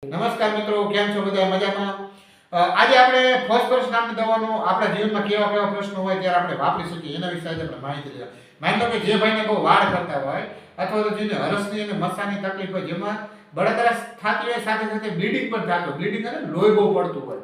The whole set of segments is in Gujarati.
નમસ્કાર મિત્રો, કેમ છો બધા? મજામાં? આજે આપણે ફોસ્ફરસ નામની દવાનો આપણા જીવનમાં કેવા કેવા પ્રશ્નો હોય ત્યારે આપણે વાપરી શકીએ એના વિશે આજે આપણે માહિતી લેવા. માની લો કે જે ભાઈને બહુ વાળ ખરતા હોય અથવા તો જેને હરસની અને મસાની તકલીફ હોય, જેમાં બળતરા થતી હોય, સાથે સાથે બ્લીડિંગ પણ થતું હોય, બ્લીડિંગ અને લોહી બહુ પડતું હોય.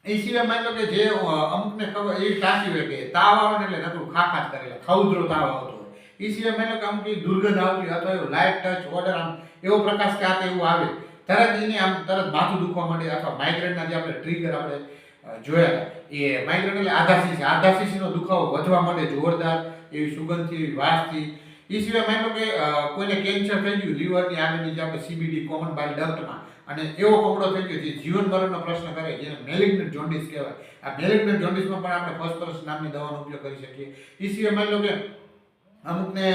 એ સિવાય માની લો કે જે અમુકને ખબર એવી ટાંકી હોય કે તાવ આવે ને એટલે નકરું ખાખાત કરેલા ખાઉદરો તાવ આવતો હોય. એ સિવાય માની લો કે અમુક દુર્ગંધ આવતી અથવા એવું લાઇટ ટચ ઓર્ડર આમ એવો પ્રકાશ કે આ એવું આવે તરત એને આમ તરત માથું દુખવા માંડે અથવા માઇગ્રેનના જે આપણે ટ્રિગર આપણે જોયા એ માઇગ્રેન એટલે આધાશીશીનો દુખાવો વધવા માંડે જોરદાર એવી સુગંધથી એવી વાસથી. એ સિવાય માની લો કે કોઈને કેન્સર થઈ ગયું લીવરની આગળની જે આપણે સીબીડી કોમન બાઇલ ડક્ટમાં અને એવો કપડો થઈ ગયો જે જીવન મરણનો પ્રશ્ન કરે જેને મેલિગ્નન્ટ જોન્ડિસ કહેવાય. આ મેલિગ્નન્ટ જોન્ડિસમાં પણ આપણે ફોસ્ફરસ નામની દવાનો ઉપયોગ કરી શકીએ. એ સિવાય માની લો કે અમુકને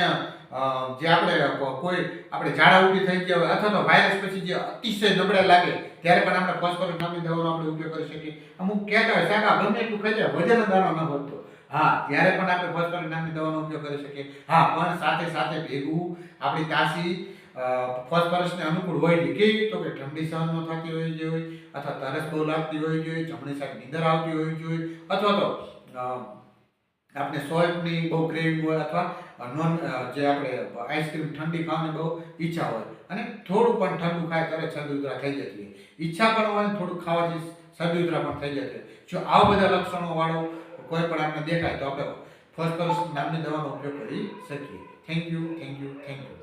જે આપણે કોઈ આપણે ઝાડા ઉલટી થઈ ગયા હોય અથવા તો વાયરસ પછી જે અતિશય નબળા લાગે ત્યારે પણ આપણે ફોસ્ફરસ નામની દવાનો આપણે ઉપયોગ કરી શકીએ. અમુક કહેતા હોય શાકા ગમે એટલું ખાઈ જાય વજન દાણો ન વધતો, હા ત્યારે પણ આપણે ફોસ્ફરસ નામની દવાનો ઉપયોગ કરી શકીએ. હા, પણ સાથે સાથે ભેગું આપણી તાસી ફોસ્ફરસને અનુકૂળ હોય છે. કેવી તો કે ઠંડી સહન ન થતી હોય જોઈએ અથવા તરસ બહુ લાગતી હોય જોઈએ, જમણી સાઈડ નીંદર આવતી હોય જોઈએ અથવા તો આપણે સોલ્ટની બહુ ક્રેવિંગ હોય અથવા નોન જે આપણે આઈસ્ક્રીમ ઠંડી ખાવાની બહુ ઈચ્છા હોય અને થોડું પણ ઠંડુ ખાય ત્યારે શરદી ઉધરા થઈ જતી હોય. ઈચ્છા પણ હોય થોડું ખાવાથી શરદી ઉધરા પણ થઈ જતી હોય. જો આવા બધા લક્ષણો વાળો કોઈ પણ આપણે દેખાય તો આપણે ફોસ્ફરસ નામની દવાનો ઉપયોગ કરી શકીએ. Thank you.